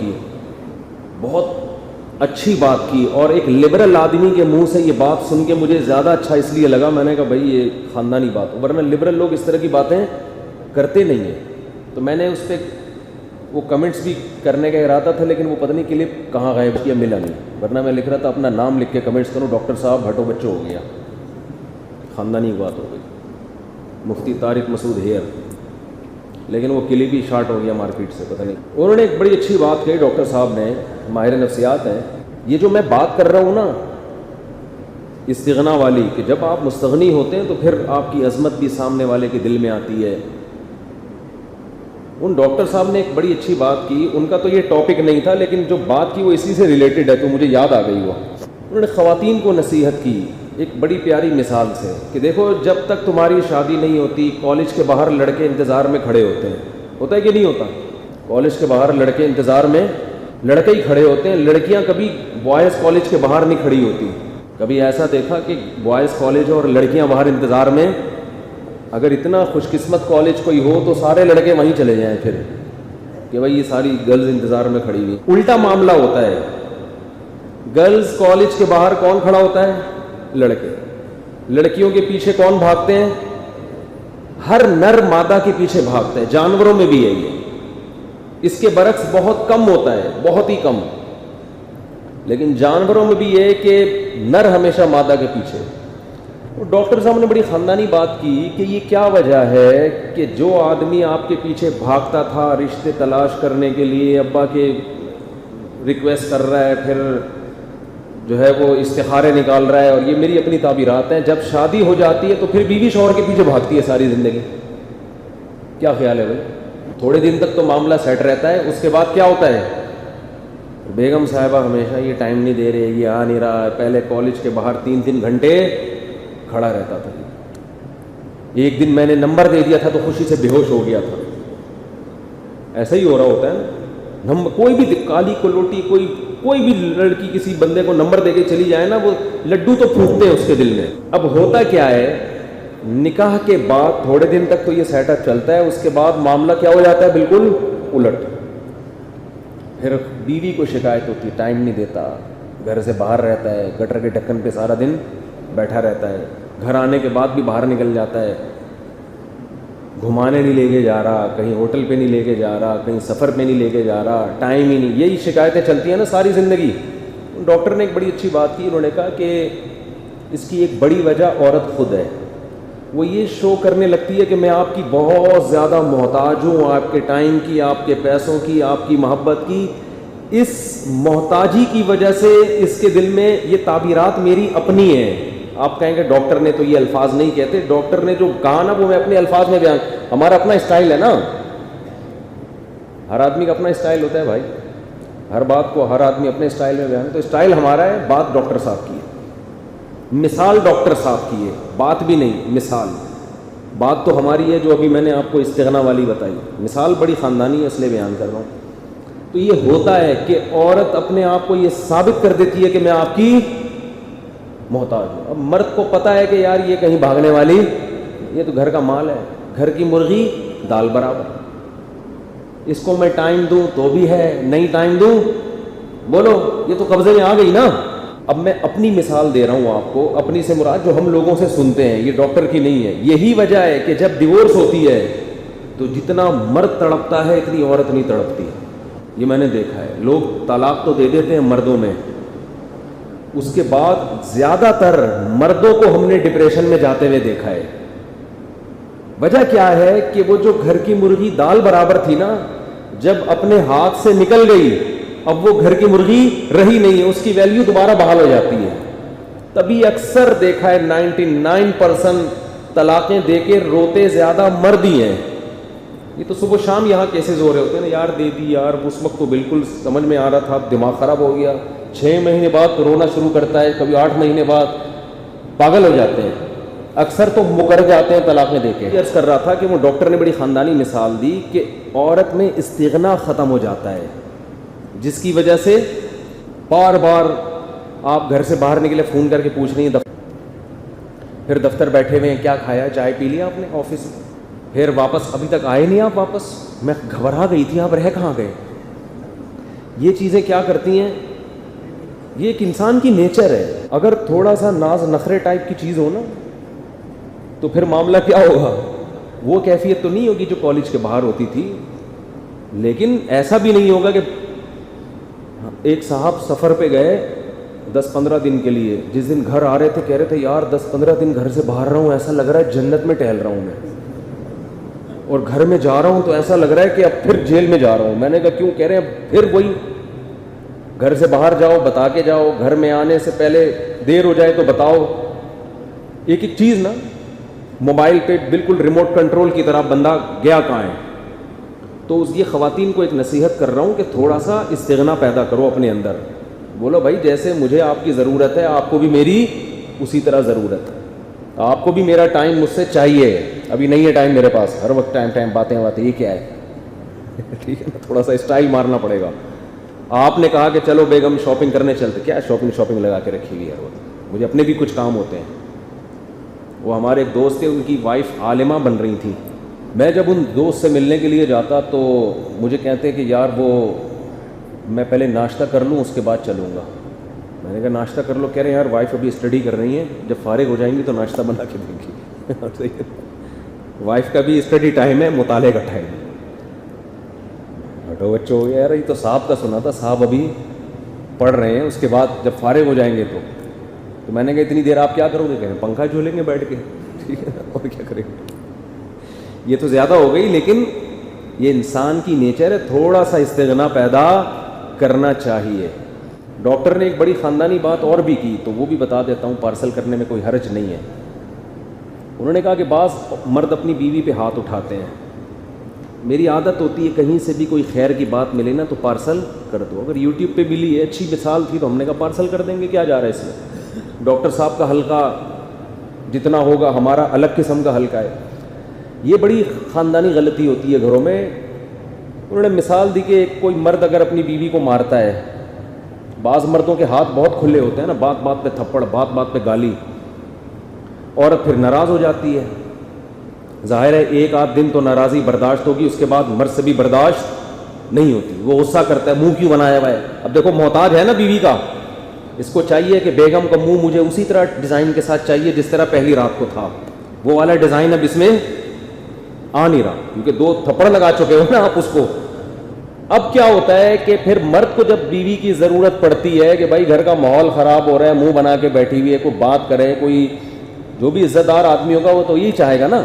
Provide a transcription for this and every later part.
کی, بہت اچھی بات کی, اور ایک لبرل آدمی کے منہ سے یہ بات سن کے مجھے زیادہ اچھا اس لیے لگا. میں نے کہا بھائی یہ خاندانی بات, ورنہ لبرل لوگ اس طرح کی باتیں کرتے نہیں ہیں. تو میں نے اس پہ وہ کمنٹس بھی کرنے کا ارادہ تھا, لیکن وہ پتہ نہیں کلپ کہاں غائب کیا, ملا نہیں. ورنہ میں لکھ رہا تھا اپنا نام لکھ کے کمنٹس کروں, ڈاکٹر صاحب ہٹو بچوں ہو گیا, خاندانی بات ہو گئی, مفتی طارق مسعود ہیئر. لیکن وہ کلپ ہی شارٹ ہو گیا مارکیٹ سے, پتہ نہیں. انہوں نے ایک بڑی اچھی بات کہی ڈاکٹر صاحب نے, ماہر نفسیات ہیں. یہ جو میں بات کر رہا ہوں نا استغنا والی, کہ جب آپ مستغنی ہوتے ہیں تو پھر آپ کی عظمت بھی سامنے والے کے دل میں آتی ہے. ان ڈاکٹر صاحب نے ایک بڑی اچھی بات کی, ان کا تو یہ ٹاپک نہیں تھا لیکن جو بات کی وہ اسی سے ریلیٹڈ ہے, تو مجھے یاد آ گئی وہ. انہوں نے خواتین کو نصیحت کی ایک بڑی پیاری مثال سے, کہ دیکھو جب تک تمہاری شادی نہیں ہوتی کالج کے باہر لڑکے انتظار میں کھڑے ہوتے ہیں, ہوتا ہے کہ نہیں ہوتا؟ کالج کے باہر لڑکے انتظار میں, لڑکے ہی کھڑے ہوتے ہیں, لڑکیاں کبھی بوائز کالج کے باہر نہیں کھڑی ہوتی. کبھی ایسا دیکھا کہ بوائز کالج اور لڑکیاں باہر انتظار میں؟ اگر اتنا خوش قسمت کالج کوئی ہو تو سارے لڑکے وہیں چلے جائیں پھر, کہ بھائی یہ ساری گرلز انتظار میں کھڑی ہوئی. الٹا معاملہ ہوتا ہے, گرلز کالج کے باہر کون کھڑا ہوتا ہے؟ لڑکے. لڑکیوں کے پیچھے کون بھاگتے ہیں؟ ہر نر مادہ کے پیچھے بھاگتا ہے. جانوروں میں بھی ہے یہ, اس کے برعکس بہت کم ہوتا ہے, بہت ہی کم. لیکن جانوروں میں بھی یہ کہ نر ہمیشہ مادہ کے پیچھے. ڈاکٹر صاحب نے بڑی خاندانی بات کی کہ یہ کیا وجہ ہے کہ جو آدمی آپ کے پیچھے بھاگتا تھا رشتے تلاش کرنے کے لیے, ابا کے ریکویسٹ کر رہا ہے, پھر جو ہے وہ استخارے نکال رہا ہے, اور یہ میری اپنی تعبیرات ہیں, جب شادی ہو جاتی ہے تو پھر بیوی شوہر کے پیچھے بھاگتی ہے ساری زندگی. کیا خیال ہے بھائی؟ تھوڑے دن تک تو معاملہ سیٹ رہتا ہے, اس کے بعد کیا ہوتا ہے؟ بیگم صاحبہ ہمیشہ یہ ٹائم نہیں دے رہے, یہ آ نہیں رہا. پہلے کالج کے باہر 3 گھنٹے کھڑا رہتا تھا, ایک دن میں نے نمبر دے دیا تھا تو خوشی سے بے ہوش ہو گیا تھا. ایسا ہی ہو رہا ہوتا ہے نا. کوئی بھی کالی کلوٹی, کوئی بھی لڑکی کسی بندے کو نمبر دے کے چلی جائے نا, وہ لڈو تو پھوٹتے ہیں اس کے دل میں. اب ہوتا کیا ہے, نکاح کے بعد تھوڑے دن تک تو یہ سیٹ اپ چلتا ہے, اس کے بعد معاملہ کیا ہو جاتا ہے؟ بالکل الٹ. پھر بیوی کو شکایت ہوتی ہے, ٹائم نہیں دیتا, گھر سے باہر رہتا ہے, گٹر کے ڈھکن پہ سارا دن بیٹھا رہتا ہے, گھر آنے کے بعد بھی باہر نکل جاتا ہے, گھمانے نہیں لے کے جا رہا, کہیں ہوٹل پہ نہیں لے کے جا رہا, کہیں سفر پہ نہیں لے کے جا رہا, ٹائم ہی نہیں. یہی شکایتیں چلتی ہیں نا ساری زندگی. ڈاکٹر نے ایک بڑی اچھی بات کی, انہوں نے کہا کہ اس کی ایک بڑی وجہ عورت خود ہے. وہ یہ شو کرنے لگتی ہے کہ میں آپ کی بہت زیادہ محتاج ہوں, آپ کے ٹائم کی, آپ کے پیسوں کی, آپ کی محبت کی. اس محتاجی کی وجہ سے اس کے دل میں یہ تعبیرات میری اپنی ہیں. آپ کہیں گے ڈاکٹر نے تو یہ الفاظ نہیں کہتے, ڈاکٹر نے جو کہا نا وہ میں اپنے الفاظ میں بیان. ہمارا اپنا اسٹائل ہے نا, ہر آدمی کا اپنا اسٹائل ہوتا ہے بھائی, ہر بات کو ہر آدمی اپنے اسٹائل میں بیان. تو اسٹائل ہمارا ہے, بات ڈاکٹر صاحب کی ہے, مثال ڈاکٹر صاحب کی ہے, بات بھی نہیں, مثال. بات تو ہماری ہے جو ابھی میں نے آپ کو استغنا والی بتائی, مثال بڑی خاندانی ہے اس لیے بیان کر رہا ہوں. تو یہ ہوتا ہے کہ عورت اپنے آپ کو یہ ثابت کر دیتی ہے کہ میں آپ کی محتاج ہوں. اب مرد کو پتہ ہے کہ یار یہ کہیں بھاگنے والی, یہ تو گھر کا مال ہے, گھر کی مرغی دال برابر, اس کو میں ٹائم دوں تو بھی ہے, نہیں ٹائم دوں بولو یہ تو قبضے میں آ گئی نا. اب میں اپنی مثال دے رہا ہوں آپ کو, اپنی سے مراد جو ہم لوگوں سے سنتے ہیں, یہ ڈاکٹر کی نہیں ہے. یہی وجہ ہے کہ جب ڈیورس ہوتی ہے تو جتنا مرد تڑپتا ہے اتنی عورت نہیں تڑپتی. یہ میں نے دیکھا ہے. لوگ طلاق تو دے دیتے ہیں مردوں میں, اس کے بعد زیادہ تر مردوں کو ہم نے ڈپریشن میں جاتے ہوئے دیکھا ہے. وجہ کیا ہے کہ وہ جو گھر کی مرغی دال برابر تھی نا, جب اپنے ہاتھ سے نکل گئی اب وہ گھر کی مرغی رہی نہیں ہے, اس کی ویلیو دوبارہ بحال ہو جاتی ہے. تبھی اکثر دیکھا ہے 99% طلاقیں دے کے روتے زیادہ مرد ہی ہیں. یہ تو صبح شام یہاں کیسز ہو رہے ہوتے ہیں نا, یار دے دی یار, اس وقت تو بالکل سمجھ میں آ رہا تھا, دماغ خراب ہو گیا, 6 مہینے بعد رونا شروع کرتا ہے, کبھی 8 مہینے بعد, پاگل ہو جاتے ہیں. اکثر تو مکر جاتے ہیں طلاقیں دے کے. عرض کر رہا تھا کہ وہ ڈاکٹر نے بڑی خاندانی مثال دی کہ عورت میں استغنا ختم ہو جاتا ہے, جس کی وجہ سے بار بار آپ گھر سے باہر نکلے فون کر کے پوچھ رہی ہیں, پھر دفتر بیٹھے ہوئے ہیں, کیا کھایا, چائے پی لیا آپ نے آفس میں, پھر واپس ابھی تک آئے نہیں آپ واپس, میں گھبرا گئی تھی آپ رہ کہاں گئے. یہ چیزیں کیا کرتی ہیں؟ یہ ایک انسان کی نیچر ہے. اگر تھوڑا سا ناز نخرے ٹائپ کی چیز ہو نا تو پھر معاملہ کیا ہوگا؟ وہ کیفیت تو نہیں ہوگی جو کالج کے باہر ہوتی تھی, لیکن ایسا بھی نہیں ہوگا کہ ایک صاحب سفر پہ گئے 10-15 دن کے لیے, جس دن گھر آ رہے تھے کہہ رہے تھے یار 10-15 دن گھر سے باہر رہا ہوں, ایسا لگ رہا ہے جنت میں ٹہل رہا ہوں میں, اور گھر میں جا رہا ہوں تو ایسا لگ رہا ہے کہ اب پھر جیل میں جا رہا ہوں. میں نے کہا کیوں؟ کہہ رہے ہیں پھر وہی, گھر سے باہر جاؤ بتا کے جاؤ, گھر میں آنے سے پہلے دیر ہو جائے تو بتاؤ. ایک ایک چیز نا موبائل پہ بالکل ریموٹ کنٹرول کی طرح بندہ گیا کہاں ہے. تو یہ خواتین کو ایک نصیحت کر رہا ہوں کہ تھوڑا سا استغنا پیدا کرو اپنے اندر. بولو بھائی جیسے مجھے آپ کی ضرورت ہے آپ کو بھی میری اسی طرح ضرورت ہے, آپ کو بھی میرا ٹائم مجھ سے چاہیے. ابھی نہیں ہے ٹائم میرے پاس, ہر وقت ٹائم باتیں یہ کیا ہے؟ ٹھیک ہے نا, تھوڑا سا اسٹائل مارنا پڑے گا. آپ نے کہا کہ چلو بیگم شاپنگ کرنے چلتے, کیا شاپنگ لگا کے رکھی ہوئی ہے, مجھے اپنے بھی کچھ کام ہوتے ہیں. وہ ہمارے ایک دوست تھے, ان کی وائف عالمہ بن رہی تھی. میں جب ان دوست سے ملنے کے لیے جاتا تو مجھے کہتے کہ یار وہ میں پہلے ناشتہ کر لوں اس کے بعد چلوں گا. میں نے کہا ناشتہ کر لو. کہہ رہے ہیں یار وائف ابھی اسٹڈی کر رہی ہیں, جب فارغ ہو جائیں گی تو ناشتہ بنا کے دیں گی. وائف کا بھی اسٹڈی ٹائم ہے, مطالعے کا ٹائم ہے. ہٹو بچوں, یار یہ تو صاحب کا سنا تھا, صاحب ابھی پڑھ رہے ہیں, اس کے بعد جب فارغ ہو جائیں گے تو میں نے کہا اتنی دیر آپ کیا کرو گے؟ کہہ رہے ہیں پنکھا جھولیں گے بیٹھ کے. ٹھیک ہے نا, اور کیا کریں گے؟ یہ تو زیادہ ہو گئی, لیکن یہ انسان کی نیچر ہے, تھوڑا سا استغنا پیدا کرنا چاہیے. ڈاکٹر نے ایک بڑی خاندانی بات اور بھی کی, تو وہ بھی بتا دیتا ہوں, پارسل کرنے میں کوئی حرج نہیں ہے. انہوں نے کہا کہ بعض مرد اپنی بیوی پہ ہاتھ اٹھاتے ہیں. میری عادت ہوتی ہے کہیں سے بھی کوئی خیر کی بات ملے نا تو پارسل کر دو. اگر یوٹیوب پہ ملی ہے, اچھی مثال تھی, تو ہم نے کہا پارسل کر دیں گے, کیا جا رہا ہے اس میں. ڈاکٹر صاحب کا حلقہ جتنا ہوگا ہمارا الگ قسم کا حلقہ ہے. یہ بڑی خاندانی غلطی ہوتی ہے گھروں میں. انہوں نے مثال دی کہ کوئی مرد اگر اپنی بیوی کو مارتا ہے, بعض مردوں کے ہاتھ بہت کھلے ہوتے ہیں نا, بات بات پہ تھپڑ, بات بات پہ گالی, عورت پھر ناراض ہو جاتی ہے. ظاہر ہے ایک آدھ دن تو ناراضی برداشت ہوگی, اس کے بعد مرد سے بھی برداشت نہیں ہوتی, وہ غصہ کرتا ہے, منہ کیوں بنایا ہوا ہے. اب دیکھو محتاج ہے نا بیوی کا, اس کو چاہیے کہ بیگم کا منہ مجھے اسی طرح ڈیزائن کے ساتھ چاہیے جس طرح پہلی رات کو تھا. وہ والا ڈیزائن اب اس میں آ نہیں رہا, کیونکہ 2 تھپڑ لگا چکے ہو نا آپ اس کو. اب کیا ہوتا ہے کہ پھر مرد کو جب بیوی کی ضرورت پڑتی ہے کہ بھائی گھر کا ماحول خراب ہو رہا ہے, منہ بنا کے بیٹھی ہوئی ہے, کوئی بات کرے, کوئی جو بھی عزت دار آدمی ہوگا وہ تو یہی چاہے گا نا,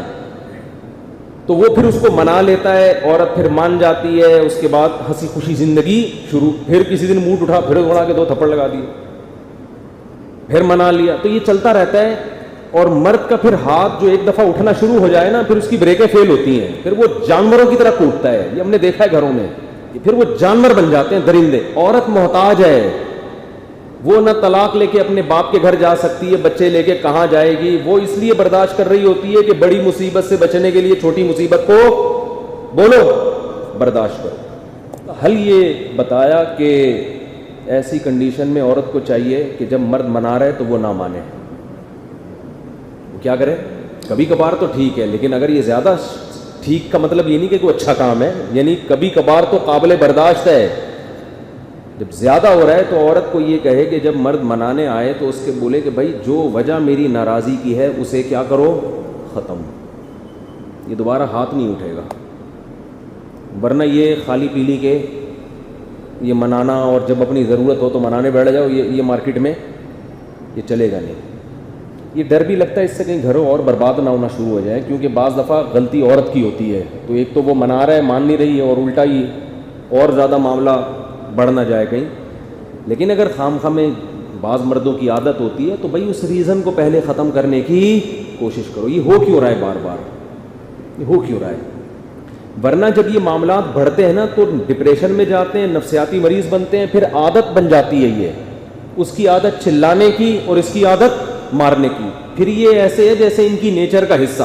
تو وہ پھر اس کو منا لیتا ہے. عورت پھر مان جاتی ہے, اس کے بعد ہنسی خوشی زندگی شروع. پھر کسی دن موڈ اٹھا, پھر اڑا کے 2 تھپڑ لگا دیے, پھر منا لیا, تو یہ چلتا رہتا ہے. اور مرد کا پھر ہاتھ جو ایک دفعہ اٹھنا شروع ہو جائے نا, پھر اس کی بریکیں فیل ہوتی ہیں, پھر وہ جانوروں کی طرح کوٹتا ہے. یہ ہم نے دیکھا ہے گھروں میں, پھر وہ جانور بن جاتے ہیں, درندے. عورت محتاج ہے, وہ نہ طلاق لے کے اپنے باپ کے گھر جا سکتی ہے, بچے لے کے کہاں جائے گی. وہ اس لیے برداشت کر رہی ہوتی ہے کہ بڑی مصیبت سے بچنے کے لیے چھوٹی مصیبت کو بولو برداشت کرو. حل یہ بتایا کہ ایسی کنڈیشن میں عورت کو چاہیے کہ جب مرد منا رہے تو وہ نہ مانے. وہ کیا کرے؟ کبھی کبھار تو ٹھیک ہے, لیکن اگر یہ زیادہ ٹھیک کا مطلب یہ نہیں کہ کوئی اچھا کام ہے, یعنی کبھی کبھار تو قابل برداشت ہے. جب زیادہ ہو رہا ہے تو عورت کو یہ کہے کہ جب مرد منانے آئے تو اس کے بولے کہ بھائی جو وجہ میری ناراضی کی ہے اسے کیا کرو, ختم. یہ دوبارہ ہاتھ نہیں اٹھے گا. ورنہ یہ خالی پیلی کے یہ منانا اور جب اپنی ضرورت ہو تو منانے بیٹھ جاؤ, یہ مارکیٹ میں یہ چلے گا نہیں. یہ ڈر بھی لگتا ہے اس سے کہیں گھروں اور برباد نہ ہونا شروع ہو جائے, کیونکہ بعض دفعہ غلطی عورت کی ہوتی ہے. تو ایک تو وہ منا رہا ہے, مان نہیں رہی ہے, اور الٹا ہی اور زیادہ معاملہ بڑھ نہ جائے کہیں. لیکن اگر خام خواہ میں بعض مردوں کی عادت ہوتی ہے تو بھائی اس ریزن کو پہلے ختم کرنے کی کوشش کرو. یہ ہو کیوں رہا ہے بار بار, یہ ہو کیوں رہا ہے؟ ورنہ جب یہ معاملات بڑھتے ہیں نا تو ڈپریشن میں جاتے ہیں, نفسیاتی مریض بنتے ہیں, پھر عادت بن جاتی ہے. یہ اس کی عادت چلانے کی اور اس کی عادت مارنے کی. پھر یہ ایسے ہے جیسے ان کی نیچر کا حصہ.